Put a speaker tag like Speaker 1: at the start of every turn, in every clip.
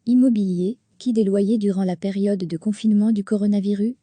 Speaker 1: Immobilier, qui des loyers durant la période de confinement du coronavirus?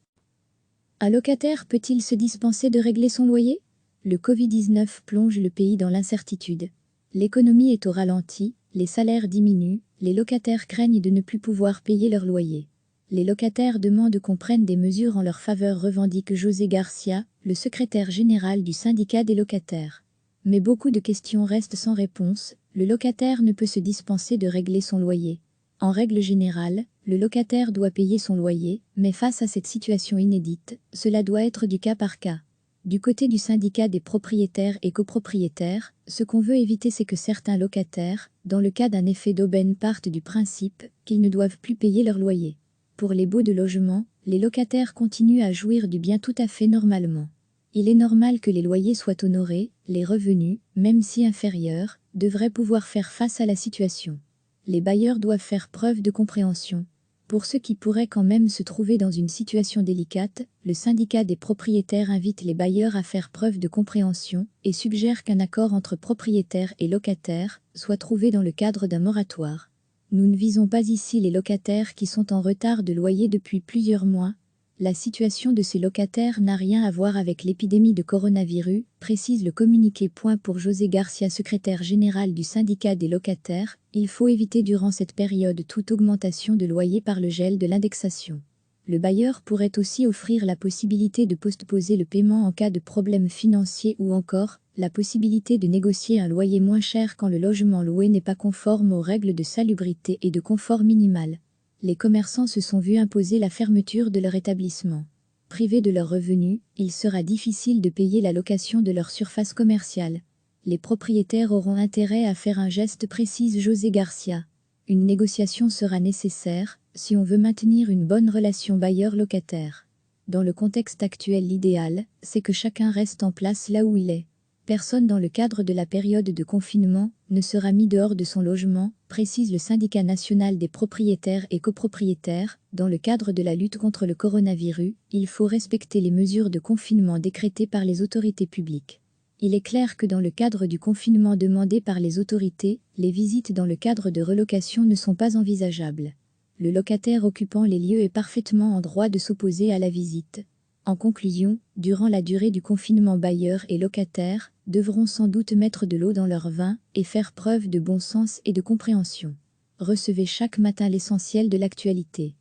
Speaker 1: Un locataire peut-il se dispenser de régler son loyer? Le Covid-19 plonge le pays dans l'incertitude. L'économie est au ralenti, les salaires diminuent, les locataires craignent de ne plus pouvoir payer leur loyer. Les locataires demandent qu'on prenne des mesures en leur faveur, revendique José Garcia, le secrétaire général du syndicat des locataires. Mais beaucoup de questions restent sans réponse, le locataire ne peut se dispenser de régler son loyer. En règle générale, le locataire doit payer son loyer, mais face à cette situation inédite, cela doit être du cas par cas. Du côté du syndicat des propriétaires et copropriétaires, ce qu'on veut éviter, c'est que certains locataires, dans le cas d'un effet d'aubaine, partent du principe qu'ils ne doivent plus payer leur loyer. Pour les baux de logement, les locataires continuent à jouir du bien tout à fait normalement. Il est normal que les loyers soient honorés, les revenus, même si inférieurs, devraient pouvoir faire face à la situation. Les bailleurs doivent faire preuve de compréhension. Pour ceux qui pourraient quand même se trouver dans une situation délicate, le syndicat des propriétaires invite les bailleurs à faire preuve de compréhension et suggère qu'un accord entre propriétaires et locataires soit trouvé dans le cadre d'un moratoire. Nous ne visons pas ici les locataires qui sont en retard de loyer depuis plusieurs mois. La situation de ces locataires n'a rien à voir avec l'épidémie de coronavirus, précise le communiqué. Pour José Garcia, secrétaire général du syndicat des locataires, il faut éviter durant cette période toute augmentation de loyer par le gel de l'indexation. Le bailleur pourrait aussi offrir la possibilité de postposer le paiement en cas de problème financier ou encore la possibilité de négocier un loyer moins cher quand le logement loué n'est pas conforme aux règles de salubrité et de confort minimal. Les commerçants se sont vus imposer la fermeture de leur établissement. Privés de leurs revenus, il sera difficile de payer la location de leur surface commerciale. Les propriétaires auront intérêt à faire un geste, précise José Garcia. Une négociation sera nécessaire si on veut maintenir une bonne relation bailleur-locataire. Dans le contexte actuel, l'idéal, c'est que chacun reste en place là où il est. Personne dans le cadre de la période de confinement ne sera mis dehors de son logement, précise le syndicat national des propriétaires et copropriétaires. Dans le cadre de la lutte contre le coronavirus, il faut respecter les mesures de confinement décrétées par les autorités publiques. Il est clair que dans le cadre du confinement demandé par les autorités, les visites dans le cadre de relocation ne sont pas envisageables. Le locataire occupant les lieux est parfaitement en droit de s'opposer à la visite. En conclusion, durant la durée du confinement, bailleurs et locataires devront sans doute mettre de l'eau dans leur vin et faire preuve de bon sens et de compréhension. Recevez chaque matin l'essentiel de l'actualité.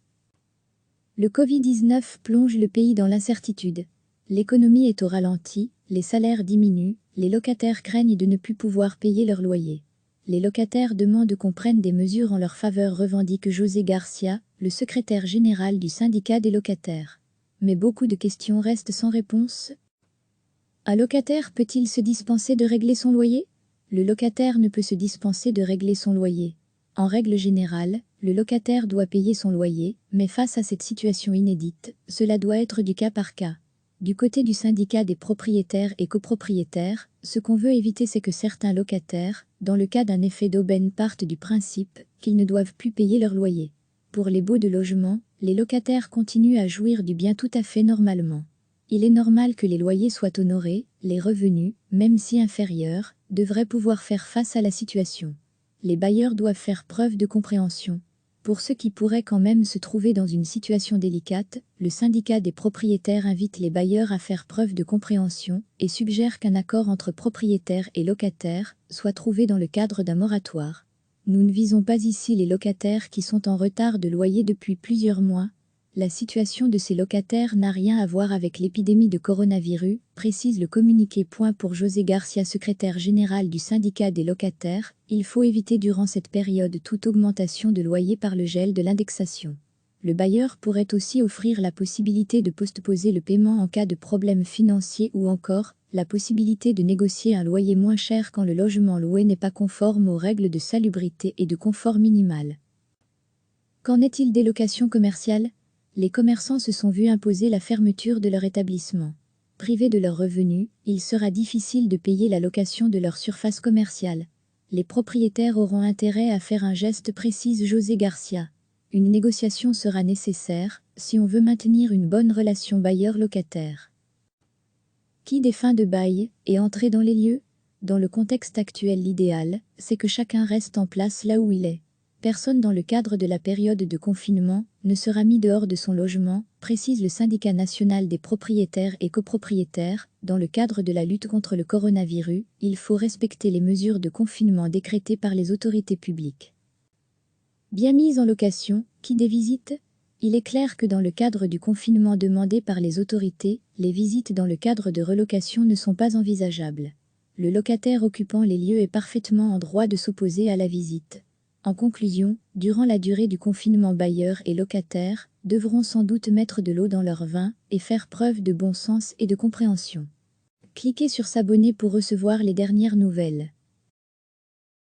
Speaker 1: Le Covid-19 plonge le pays dans l'incertitude. L'économie est au ralenti, les salaires diminuent, les locataires craignent de ne plus pouvoir payer leur loyer. Les locataires demandent qu'on prenne des mesures en leur faveur, revendique José Garcia, le secrétaire général du syndicat des locataires. Mais beaucoup de questions restent sans réponse. Un locataire peut-il se dispenser de régler son loyer? Le locataire ne peut se dispenser de régler son loyer. En règle générale, le locataire doit payer son loyer, mais face à cette situation inédite, cela doit être du cas par cas. Du côté du syndicat des propriétaires et copropriétaires, ce qu'on veut éviter, c'est que certains locataires, dans le cas d'un effet d'aubaine, partent du principe qu'ils ne doivent plus payer leur loyer. Pour les baux de logement, les locataires continuent à jouir du bien tout à fait normalement. Il est normal que les loyers soient honorés, les revenus, même si inférieurs, devraient pouvoir faire face à la situation. Les bailleurs doivent faire preuve de compréhension. Pour ceux qui pourraient quand même se trouver dans une situation délicate, le syndicat des propriétaires invite les bailleurs à faire preuve de compréhension et suggère qu'un accord entre propriétaires et locataires soit trouvé dans le cadre d'un moratoire. Nous ne visons pas ici les locataires qui sont en retard de loyer depuis plusieurs mois. La situation de ces locataires n'a rien à voir avec l'épidémie de coronavirus, précise le communiqué. Pour José Garcia, secrétaire général du syndicat des locataires, il faut éviter durant cette période toute augmentation de loyer par le gel de l'indexation. Le bailleur pourrait aussi offrir la possibilité de postposer le paiement en cas de problème financier ou encore la possibilité de négocier un loyer moins cher quand le logement loué n'est pas conforme aux règles de salubrité et de confort minimal. Qu'en est-il des locations commerciales? Les commerçants se sont vus imposer la fermeture de leur établissement. Privés de leurs revenus, il sera difficile de payer la location de leur surface commerciale. Les propriétaires auront intérêt à faire un geste, précise José Garcia. Une négociation sera nécessaire si on veut maintenir une bonne relation bailleur-locataire. Qui des fins de bail est entré dans les lieux? Dans le contexte actuel, l'idéal, c'est que chacun reste en place là où il est. Personne dans le cadre de la période de confinement ne sera mis dehors de son logement, précise le syndicat national des propriétaires et copropriétaires. Dans le cadre de la lutte contre le coronavirus, il faut respecter les mesures de confinement décrétées par les autorités publiques. Bien mise en location, qui des visites ? Il est clair que dans le cadre du confinement demandé par les autorités, les visites dans le cadre de relocation ne sont pas envisageables. Le locataire occupant les lieux est parfaitement en droit de s'opposer à la visite. En conclusion, durant la durée du confinement, bailleurs et locataires devront sans doute mettre de l'eau dans leur vin et faire preuve de bon sens et de compréhension. Cliquez sur s'abonner pour recevoir les dernières nouvelles.